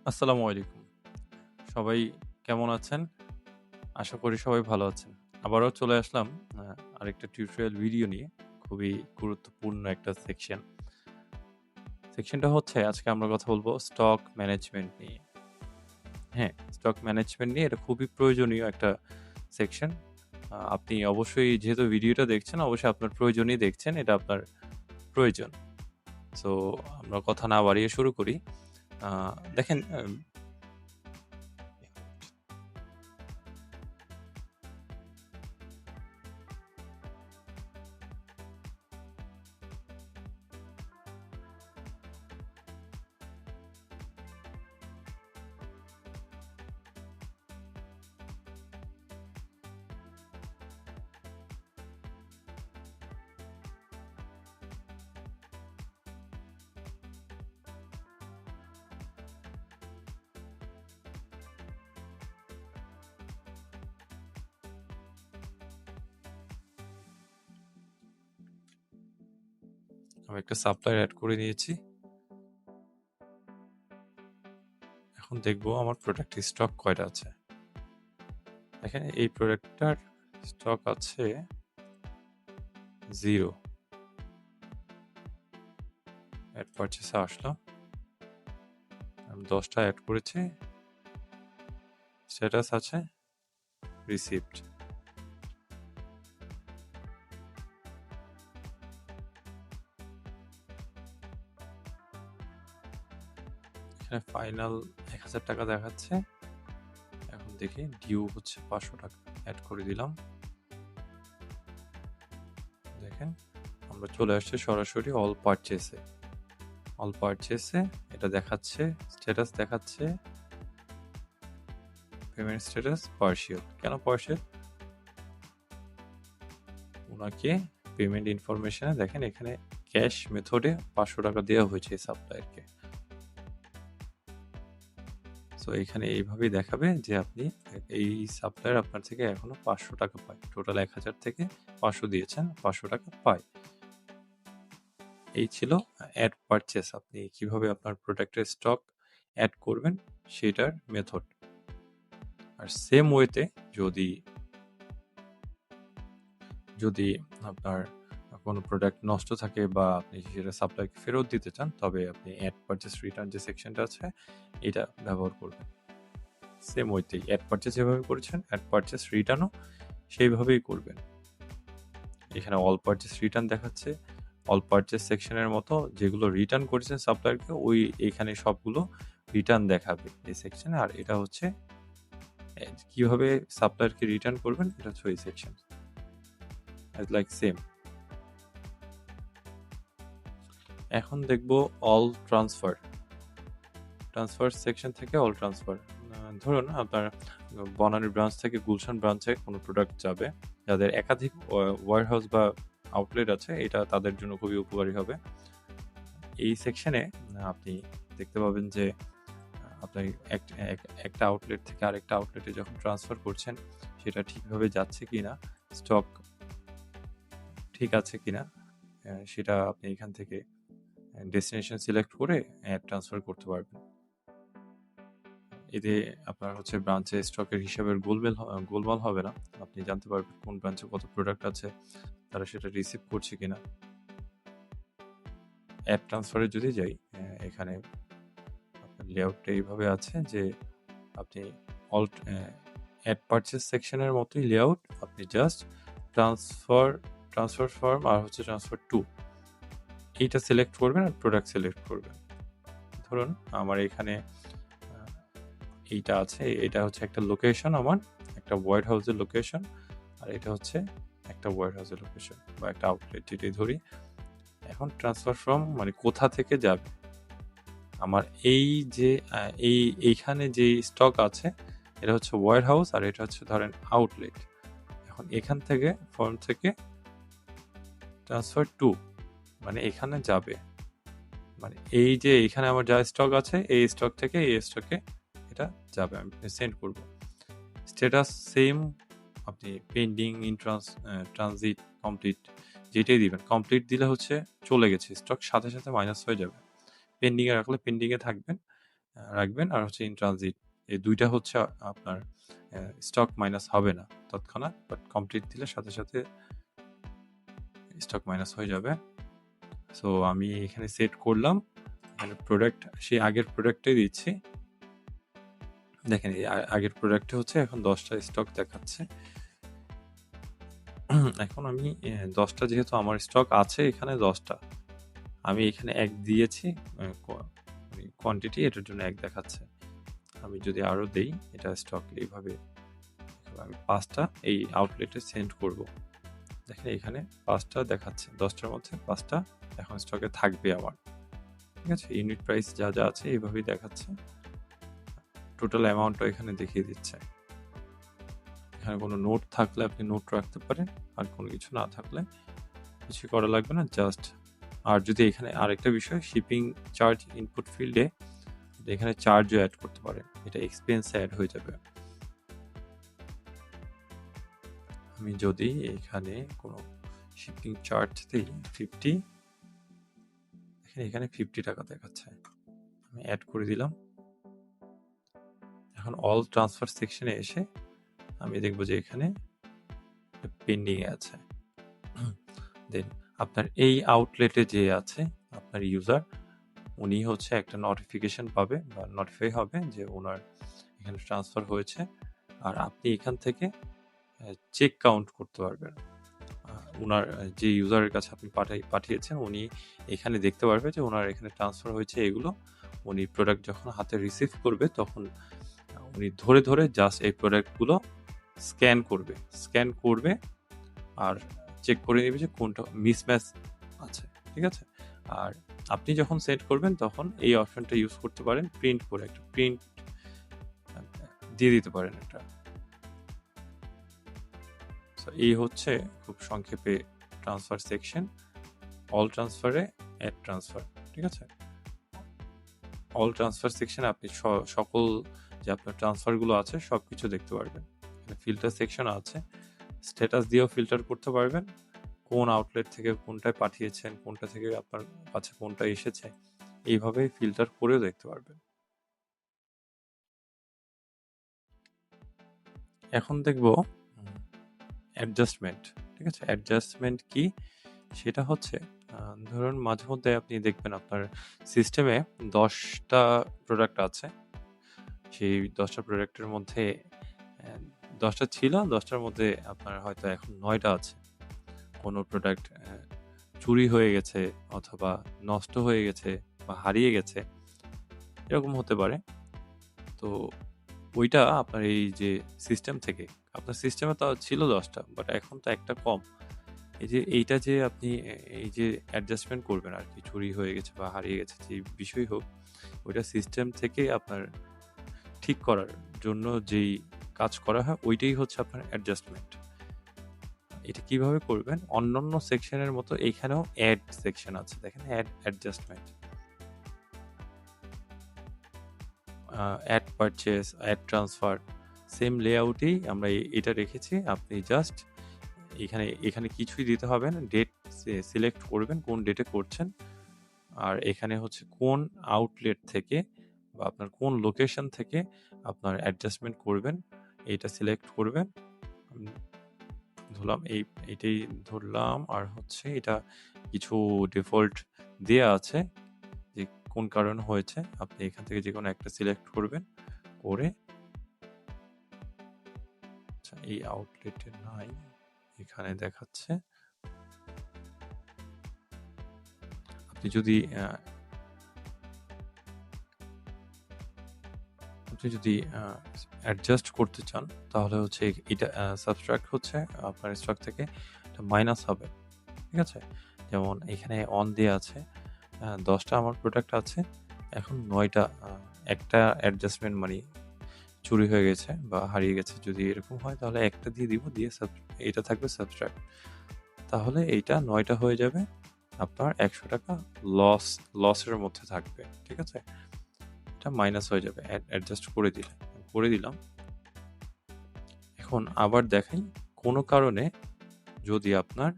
আসসালামু আলাইকুম। সবাই কেমন আছেন? আশা করি সবাই ভালো আছেন। আবারও চলে আসলাম আ আরেকটা টিউটোরিয়াল ভিডিও নিয়ে। খুবই গুরুত্বপূর্ণ একটা সেকশন। সেকশনটা হচ্ছে আজকে আমরা কথা বলব স্টক ম্যানেজমেন্ট নিয়ে। হ্যাঁ, স্টক ম্যানেজমেন্ট নিয়ে এটা খুবই প্রয়োজনীয় একটা সেকশন। আপনি অবশ্যই যেহেতু ভিডিওটা দেখছেন, অবশ্যই আপনার প্রয়োজনেই দেখছেন। এটা আপনার প্রয়োজন। সো আমরা কথা না বাড়িয়ে শুরু করি। আ দেখেন আমি একটা সাপ্লায়ার এড করে নিয়েছি। এখন দেখব আমার প্রোডাক্টের স্টক কয়টা আছে। দেখেন এই প্রোডাক্টটার স্টক আছে 0। এড পারচেজ এ আসলাম। আমি ১০ টা এড করেছি। স্ট্যাটাস আছে রিসিভড। এখানে ফাইনাল ৳১,০০০ দেখাচ্ছে। এখন দেখি ডিউ হচ্ছে ৳৫০০। এড করে দিলাম। দেখেন আমরা চলে আসছি সরাসরি অল পারচেজ এ। অল পারচেজ এ এটা দেখাচ্ছে, স্ট্যাটাস দেখাচ্ছে পেমেন্ট স্ট্যাটাস পার্শিয়াল। কেন পার্শিয়াল? উনাকে পেমেন্ট ইনফরমেশন এ দেখেন এখানে ক্যাশ মেথডে ৳৫০০ দেওয়া হয়েছে এই সাপ্লায়ারকে। সো এখানে এইভাবেই দেখাবে যে আপনি এই সাপ্লায়ার আপনার থেকে এখনো ৳৫০০ পায়। টোটাল ১,০০০ থেকে ৫০০ দিয়েছেন, ৳৫০০ পায়। এই ছিল এড পারচেজ। আপনি কিভাবে আপনার প্রোডাক্টের স্টক এড করবেন সেটার মেথড। আর সেম ওয়েতে যদি যদি আপনার কোনো প্রোডাক্ট নষ্ট থাকে বা আপনি সেটা সাপ্লায়ারকে ফেরত দিতে চান, তবে আপনি এড পারচেজ রিটার্ন যে সেকশনটা আছে এটা ব্যবহার করবেন। সেম ওয়েতেই এড পারচেজ যেভাবে করেছেন, এড পারচেজ রিটার্নও সেইভাবেই করবেন। এখানে অল পারচেজ রিটার্ন দেখাচ্ছে। অল পারচেজ সেকশনের মতো যেগুলো রিটার্ন করেছেন সাপ্লায়ারকে এইখানে সবগুলো রিটার্ন দেখাবে এই সেকশনে। আর এটা হচ্ছে কিভাবে সাপ্লায়ারকে রিটার্ন করবেন এটা হচ্ছে ওই সেকশন। Like same. এখন দেখব অল ট্রান্সফার। ট্রান্সফার সেকশন থেকে অল ট্রান্সফার। ধরুন আপনার বনানী ব্রাঞ্চ থেকে গুলশান ব্রাঞ্চে কোনো প্রোডাক্ট যাবে। যাদের একাধিক ওয়্যারহাউস বা আউটলেট আছে, এটা তাদের জন্য খুবই উপকারী হবে। এই সেকশনে আপনি দেখতে পাবেন যে আপনি একটা আউটলেট থেকে আরেকটা আউটলেটে যখন ট্রান্সফার করছেন, সেটা ঠিকভাবে যাচ্ছে কিনা, স্টক ঠিক আছে কিনা, সেটা আপনি এখান থেকে ডেস্টিনেশন সিলেক্ট করে ট্রান্সফার করতে পারবেন। এতে আপনার হচ্ছে ব্রাঞ্চে স্টকের হিসাবের গোলমাল হবে না। আপনি জানতে পারবেন কোন ব্রাঞ্চে কত প্রোডাক্ট আছে, তারা সেটা রিসিভ করছে কিনা। অ্যাড ট্রান্সফারে যদি যাই, এখানে আপনার লেআউটটা এইভাবে আছে যে আপনি অল্ট অ্যাড পারচেজ সেকশনের মতোই লেআউট। আপনি জাস্ট ট্রান্সফার ফর্ম আর হচ্ছে ট্রান্সফার টু এইটা সিলেক্ট করবেন আর প্রোডাক্ট সিলেক্ট করবেন। ধরুন আমার এখানে এইটা আছে। এটা হচ্ছে একটা লোকেশন আমার, একটা ওয়্যার হাউসের লোকেশন। আর এটা হচ্ছে একটা ওয়্যার হাউসের লোকেশন বা একটা আউটলেট, যেটাই ধরি। এখন ট্রান্সফার ফ্রম মানে কোথা থেকে যাবে আমার এই যে এইখানে যে স্টক আছে, এটা হচ্ছে ওয়্যার হাউস আর এটা হচ্ছে ধরেন আউটলেট। এখন এখান থেকে ফর্ম থেকে ট্রান্সফার টু মানে এখানে যাবে, মানে এই যে এখানে আমার যা স্টক আছে এই স্টক থেকে এই স্টকে এটা যাবে, আমি সেন্ড করব। স্ট্যাটাস সেম, আপনি পেন্ডিং, ইন ট্রানজিট, কমপ্লিট যেটাই দিবেন। কমপ্লিট দিলে হচ্ছে চলে গেছে স্টক, সাথে সাথে মাইনাস হয়ে যাবে। পেন্ডিং এ রাখলে পেন্ডিং এ থাকবেন। রাখবেন, আর হচ্ছে ইন ট্রানজিট। এই ২ টা হচ্ছে আপনার স্টক মাইনাস হবে না তৎক্ষণাৎ, বাট কমপ্লিট দিলে সাথে, সাথে স্টক মাইনাস হয়ে যাবে। সো আমি এখানে সেট করলাম। এখানে প্রোডাক্ট সেই আগের প্রোডাক্টটাই দিচ্ছি। দেখেন এই আগের প্রোডাক্টে হচ্ছে এখন ১০ টা স্টক দেখাচ্ছে। এখন আমি ১০ টা যেহেতু আমার স্টক আছে এখানে ১০ টা। আমি এখানে ১ দিয়েছি, কোয়ান্টিটি এটার জন্য ১ দেখাচ্ছে। আমি যদি আরো দেই এটা স্টক এইভাবে আমি ৫ টা এই আউটলেটে সেন্ড করব। দেখেন এখানে ৫ টা দেখাচ্ছে, ১০ টার মধ্যে ৫ টা এখন স্টকে থাকবে আমার। ঠিক আছে? ইউনিট প্রাইস যা, যা আছে এইভাবেই দেখাচ্ছে। টোটাল অ্যামাউন্টটা এখানে দেখিয়ে দিচ্ছে। এখানে কোনো নোট থাকলে আপনি নোট রাখতে পারেন, আর কোনো কিছু না থাকলে কিছু করা লাগবে না, জাস্ট। আর যদি এখানে আরেকটা বিষয়, শিপিং চার্জ ইনপুট ফিল্ডে এখানে চার্জও অ্যাড করতে পারেন, এটা এক্সপেন্সে অ্যাড হয়ে যাবে। আমি যদি এখানে কোনো শিপিং চার্জ দিই 50, দেখেন এখানে 50 টাকা দেখাচ্ছে, আমি অ্যাড করে দিলাম। এখন অল ট্রান্সফার সেকশনে এসে আমি দেখব যে এখানে পেন্ডিং এ আছে। দেন আপনার এই আউটলেটে যে আছে আপনার ইউজার, উনি হচ্ছে একটা নোটিফিকেশন পাবে বা নোটিফাই হবে যে ওনার এখানে ট্রান্সফার হয়েছে, আর আপনি এখান থেকে চেক কাউন্ট করতে পারবেন। ওনার যে ইউজারের কাছে আপনি পাঠিয়েছেন উনি এখানে দেখতে পারবে যে ওনার এখানে ট্রান্সফার হয়েছে এগুলো। উনি প্রোডাক্ট যখন হাতে রিসিভ করবে তখন উনি ধরে ধরে জাস্ট এই প্রোডাক্টগুলো স্ক্যান করবে আর চেক করে নেবে যে কোনটা মিসম্যাচ আছে। ঠিক আছে? আর আপনি যখন সেট করবেন তখন এই অপশনটা ইউজ করতে পারেন, প্রিন্ট করে একটা প্রিন্ট দিয়ে দিতে পারেন একটা। এই হচ্ছে খুব সংক্ষেপে ট্রান্সফার সেকশন। অল ট্রান্সফারে অ্যাড ট্রান্সফার। ঠিক আছে? অল ট্রান্সফার সেকশনে আপনি সকল যে আপনার ট্রান্সফারগুলো আছে সবকিছু দেখতে পারবেন। এখানে ফিল্টার সেকশন আছে, স্ট্যাটাস দিয়েও ফিল্টার করতে পারবেন, কোন আউটলেট থেকে কোনটায় পাঠিয়েছেন, কোনটা থেকে আপনার কাছে কোনটা এসেছে, এইভাবে ফিল্টার করেও দেখতে পারবেন। এখন দেখব অ্যাডজাস্টমেন্ট। ঠিক আছে? অ্যাডজাস্টমেন্ট কি? সেটা হচ্ছে ধরুন মাঝে মধ্যে আপনি দেখবেন আপনার সিস্টেমে ১০টা প্রোডাক্ট আছে। সেই ১০টা প্রোডাক্টের মধ্যে ১০টা ছিল, ১০টার মধ্যে আপনার হয়তো এখন ৯টা আছে। কোনো প্রোডাক্ট চুরি হয়ে গেছে অথবা নষ্ট হয়ে গেছে বা হারিয়ে গেছে, এরকম হতে পারে। তো ওইটা আপনার এই যে সিস্টেম থেকে, আপনার সিস্টেমে তো ছিল ১০টা, বাট এখন তো একটা কম। এইটা যে আপনি এই যে অ্যাডজাস্টমেন্ট করবেন আর কি, চুরি হয়ে গেছে বা হারিয়ে গেছে যে বিষয় হোক, ওইটা সিস্টেম থেকে আপনার ঠিক করার জন্য যেই কাজ করা হয় ওইটাই হচ্ছে আপনার অ্যাডজাস্টমেন্ট। এটা কিভাবে করবেন? অন্যান্য সেকশনের মতো এইখানেও অ্যাড সেকশন আছে, দেখেন adjustment, add purchase, add transfer, same লেআউটেই আমরা এটা রেখেছি। আপনি জাস্ট এখানে কিছুই দিতে হবে না, ডেট সিলেক্ট করবেন কোন ডেটে করছেন, আর এখানে হচ্ছে কোন আউটলেট থেকে বা আপনার কোন লোকেশন থেকে আপনার অ্যাডজাস্টমেন্ট করবেন এইটা সিলেক্ট করবেন। ধরলাম এইটাই ধরলাম, আর হচ্ছে এটা কিছু ডিফল্ট দেয়া আছে যে কোন কারণে হয়েছে, আপনি এখান থেকে যে কোনো একটা সিলেক্ট করবেন করে। আচ্ছা, এই আউটলেটে নাই, এখানে দেখাচ্ছে। আপনি যদি অ্যাডজাস্ট করতে চান তাহলে হচ্ছে এটা সাবট্রাক্ট হচ্ছে আপনার স্টক থেকে এটা মাইনাস হবে। ঠিক আছে? যেমন এখানে অন দেয়া আছে ১০টা আমার প্রোডাক্ট আছে, এখন ৯টা, একটা অ্যাডজাস্টমেন্ট মানে চুরি হয়ে গেছে বা হারিয়ে গেছে, যদি এরকম হয় তাহলে একটা দিয়ে দিব, দিয়ে এটা থাকবে সাবট্রাক্ট। তাহলে এইটা ৯টা হয়ে যাবে, আপনার ১০০ টাকা লসের মধ্যে থাকবে। ঠিক আছে? এটা মাইনাস হয়ে যাবে অ্যাডজাস্ট করে দিলাম। এখন আবার দেখাই, কোনো কারণে যদি আপনার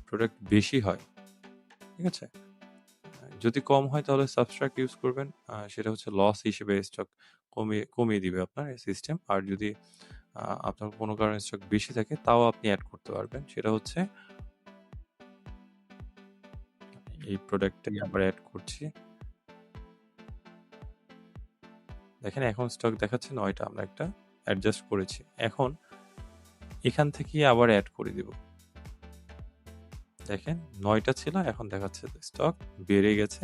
প্রোডাক্ট বেশি হয়, ঠিক আছে, যদি কম হয় তাহলে সাবস্ট্রাক্ট ইউজ করবেন। সেটা হচ্ছে লস হিসেবে স্টক কমিয়ে দিবে আপনার সিস্টেম। আর যদি আপনার কোনো কারণে স্টক বেশি থাকে তাও আপনি অ্যাড করতে পারবেন। সেটা হচ্ছে এই প্রোডাক্টটাই আবার অ্যাড করছি। দেখেন এখন স্টক দেখাচ্ছে 9টা, আমরা একটা অ্যাডজাস্ট করেছি। এখন এখান থেকেই আবার অ্যাড করে দিব। দেখেন 9টা ছিল, এখন দেখাচ্ছে স্টক বেড়ে গেছে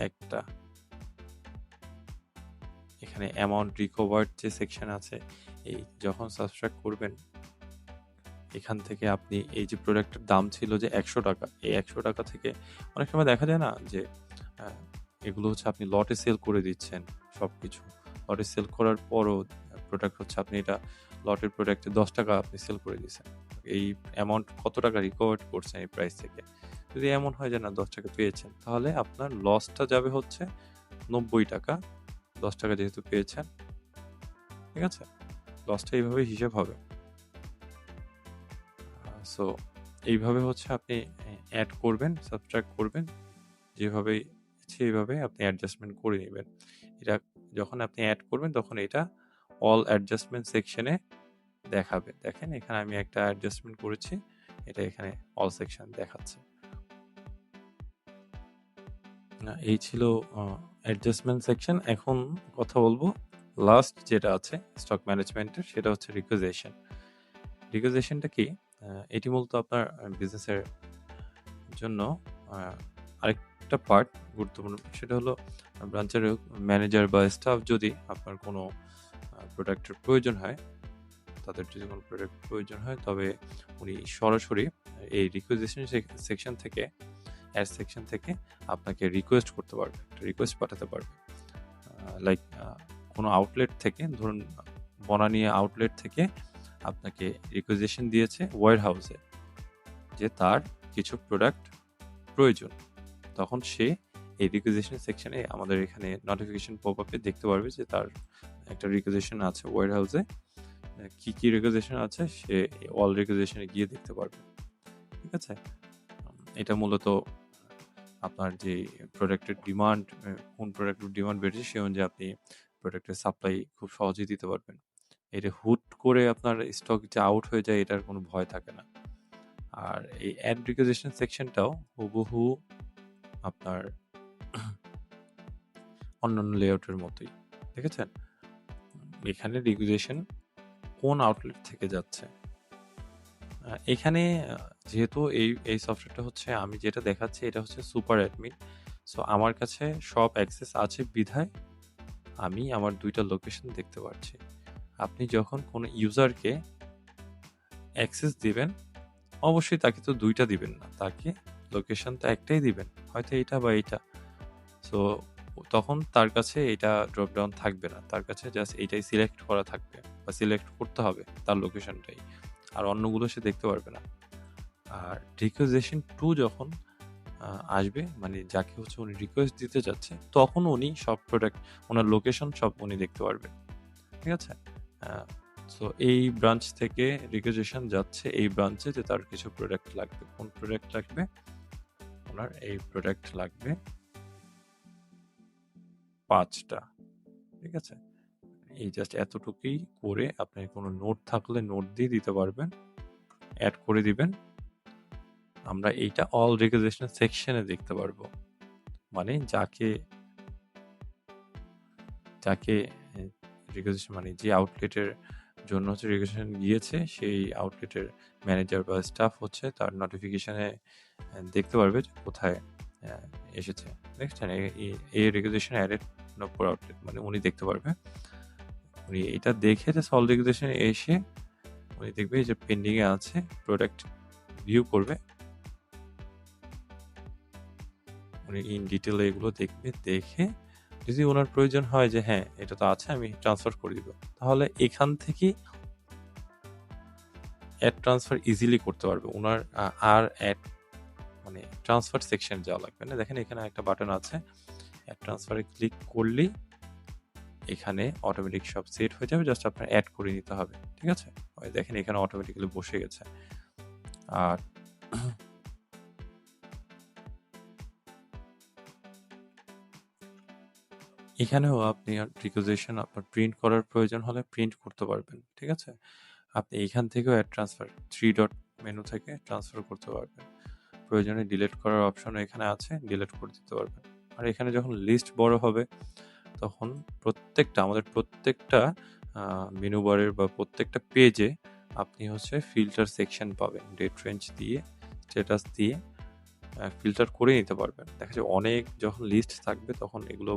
একটা। এখানে অ্যামাউন্ট রিকভার্ড যে সেকশন আছে, এই যখন সাবস্ট্রাক্ট করবেন এখান থেকে আপনি এই যে প্রোডাক্টের দাম ছিল যে 100 টাকা, এই 100 টাকা থেকে অনেক সময় দেখা যায় না যে এগুলো হচ্ছে আপনি লটে সেল করে দিচ্ছেন সবকিছু। লটে সেল করার পরও প্রোডাক্ট হচ্ছে আপনি এটা লটের প্রোডাক্টে 10 টাকা আপনি সেল করে দিচ্ছেন। এই অ্যামাউন্ট কত টাকা রিকভার করছেন এই প্রাইস থেকে? যদি এমন হয় যে না 10 টাকা পেয়েছেন, তাহলে আপনার লসটা যাবে হচ্ছে 90 টাকা। 10 টাকা যেহেতু পেয়েছেন, ঠিক আছে? লসটা এইভাবে হিসেব হবে। সো এইভাবে হচ্ছে আপনি অ্যাড করবেন, সাবট্রাক্ট করবেন। যেভাবে ইচ্ছে এইভাবে আপনি অ্যাডজাস্টমেন্ট করে নেবেন। এটা যখন আপনি অ্যাড করবেন তখন এটা অল অ্যাডজাস্টমেন্ট সেকশনে দেখাবে। দেখেন এখানে আমি একটা অ্যাডজাস্টমেন্ট করেছি, এটা এখানে অল সেকশন দেখাচ্ছে। এই ছিল অ্যাডজাস্টমেন্ট সেকশন। এখন কথা বলবো লাস্ট যেটা আছে স্টক ম্যানেজমেন্টের, সেটা হচ্ছে রিকুইজিশন। রিকুইজিশনটা কি? এটি মূলত আপনার বিজনেসের জন্য আরেকটা পার্ট গুরুত্বপূর্ণ। সেটা হলো ব্রাঞ্চের ম্যানেজার বা স্টাফ যদি আপনার কোনো প্রোডাক্টের প্রয়োজন হয়, তাদের যদি কোনো প্রোডাক্ট প্রয়োজন হয়, তবে উনি সরাসরি এই রিকুইজিশন সেকশন থেকে, অ্যাড সেকশন থেকে আপনাকে রিকোয়েস্ট করতে পারবে, একটা রিকোয়েস্ট পাঠাতে পারবে। লাইক কোনো আউটলেট থেকে, ধরুন বনানী আউটলেট থেকে আপনাকে রিকুইজিশন দিয়েছে ওয়্যার হাউসে যে তার কিছু প্রোডাক্ট প্রয়োজন। তখন সে এই রিকুইজিশন সেকশনে আমাদের এখানে নোটিফিকেশন পপআপে দেখতে পারবে যে তার একটা রিকুইজিশন আছে ওয়্যার হাউসে। কি কি রিকুইজিশন আছে সে অল রিকুইজিশনে গিয়ে দেখতে পারবে। ঠিক আছে? এটা মূলত আপনার যে প্রোডাক্টের ডিমান্ড, কোন প্রোডাক্টের ডিমান্ড বেড়েছে সে অনুযায়ী আপনি প্রোডাক্টের সাপ্লাই খুব সহজেই দিতে পারবেন। এটা হুট করে আপনার স্টক যে আউট হয়ে যায় এটার কোনো ভয় থাকে না। আর এই অ্যাড রিকুইজিশন সেকশনটাও হুবহু আপনার অন্যান্য লেআউটের মতোই। দেখেছেন? এখানে রিকুইজিশন কোন আউটলেট থেকে যাচ্ছে। এখানে যেহেতু এই সফটওয়্যারটা হচ্ছে আমি যেটা দেখাচ্ছি এটা হচ্ছে সুপার অ্যাডমিন। সো আমার কাছে সব অ্যাক্সেস আছে বিধায় আমি আমার 2টা লোকেশন দেখতে পাচ্ছি। আপনি যখন কোনো ইউজারকে অ্যাক্সেস দিবেন, অবশ্যই তাকে তো 2টা দিবেন না। তাকে লোকেশন তো একটাই দিবেন। হয়তো এইটা বা এইটা। সো তখন তার কাছে এটা ড্রপ ডাউন থাকবে না। তার কাছে জাস্ট এইটাই সিলেক্ট করা থাকবে বা সিলেক্ট করতে হবে তার লোকেশনটাই। আর অন্যগুলো সে দেখতে পারবে না। আর রিকুইজিশন 2 যখন আসবে, মানে যাকে হচ্ছে উনি রিকোয়েস্ট দিতে যাচ্ছে, তখন উনি সব প্রোডাক্ট, ওনার লোকেশন সব উনি দেখতে পারবেন। ঠিক আছে? সো এই ব্রাঞ্চ থেকে রিকুইজিশন যাচ্ছে এই ব্রাঞ্চে যে তার কিছু প্রোডাক্ট লাগবে। কোন প্রোডাক্ট লাগবে? ওনার এই প্রোডাক্ট লাগবে 5টা। ঠিক আছে? এই জাস্ট এতটুকুই করে আপনার কোনো নোট থাকলে নোট দিয়ে দিতে পারবেন, অ্যাড করে দিবেন। আমরা এইটা অল রিকুইজিশন সেকশনে দেখতে পারবো। মানে যাকে রিকুইজিশন, মানে যে আউটলেটের জন্য হচ্ছে রিকুইজিশন গিয়েছে সেই আউটলেটের ম্যানেজার বা স্টাফ হচ্ছে তার নোটিফিকেশনে দেখতে পারবে যে কোথায় এসেছে। দেখছেন? এই রিকুইজিশন অ্যাডেড ফর আউটলেট, মানে উনি দেখতে পারবে। উনি এটা দেখে যে অল রিকুইজিশনে এসে উনি দেখবে যে পেন্ডিং এ আছে, প্রোডাক্ট ভিউ করবে। উনি ইন ডিটেল এগুলো দেখবে, দেখে যদি ওনার প্রয়োজন হয় যে হ্যাঁ এটা তো আছে আমি ট্রান্সফার করে দিব, তাহলে এখান থেকে অ্যাড ট্রান্সফার ইজিলি করতে পারবে। ওনার আর অ্যাড মানে ট্রান্সফার সেকশন যাওয়া লাগবে না। দেখেন এখানে একটা বাটন আছে, অ্যাড ট্রান্সফারে ক্লিক করলেই এখানে অটোমেটিক সব সেট হয়ে যাবে, জাস্ট আপনার অ্যাড করে নিতে হবে। ঠিক আছে? ওই দেখেন এখানে অটোমেটিক্যালি বসে গেছে। আর এখানেও আপনি রিকোয়েজিশন আপনার প্রিন্ট করার প্রয়োজন হলে প্রিন্ট করতে পারবেন। ঠিক আছে? আপনি এখান থেকেও অ্যাড ট্রান্সফার 3 ডট মেনু থেকে ট্রান্সফার করতে পারবেন। প্রয়োজনে ডিলিট করার অপশনও এখানে আছে, ডিলিট করে দিতে পারবেন। আর এখানে যখন লিস্ট বড় হবে তখন আমাদের প্রত্যেকটা মেনু বারের বা প্রত্যেকটা পেজে আপনি হচ্ছে ফিল্টার সেকশন পাবেন। ডেট রেঞ্জ দিয়ে, স্ট্যাটাস দিয়ে ফিল্টার করে নিতে পারবেন। দেখা যায় অনেক যখন লিস্ট থাকবে তখন এগুলো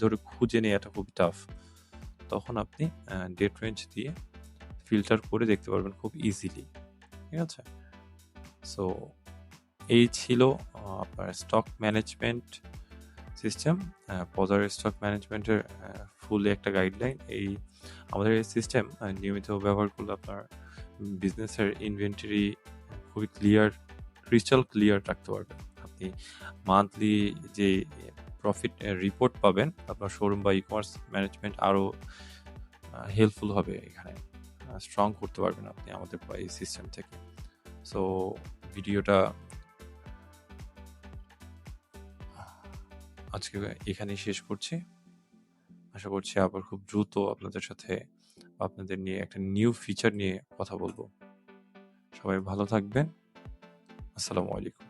ধরে খুঁজে নেওয়াটা খুবই টাফ। তখন আপনি ডেট রেঞ্জ দিয়ে ফিল্টার করে দেখতে পারবেন খুব ইজিলি। ঠিক আছে? সো এই ছিল আপনার স্টক ম্যানেজমেন্ট সিস্টেম, পদার স্টক ম্যানেজমেন্টের ফুল একটা গাইডলাইন। আমাদের এই সিস্টেম নিয়মিত ব্যবহার করলে আপনার বিজনেসের ইনভেন্টরি খুবই ক্রিস্টাল ক্লিয়ার রাখতে পারবেন। আপনি মান্থলি যে প্রফিট রিপোর্ট পাবেন, আপনার শোরুম বা ই-কমার্স ম্যানেজমেন্ট আরও হেল্পফুল হবে এখানে। স্ট্রং করতে পারবেন আপনি আমাদের এই সিস্টেম থেকে। সো ভিডিওটা আজকে এখানেই শেষ করছি। আশা করছি আবার খুব দ্রুত আপনাদের সাথে আপনাদের নিয়ে একটা নিউ ফিচার নিয়ে কথা বলবো। সবাই ভালো থাকবেন। আসসালামু আলাইকুম।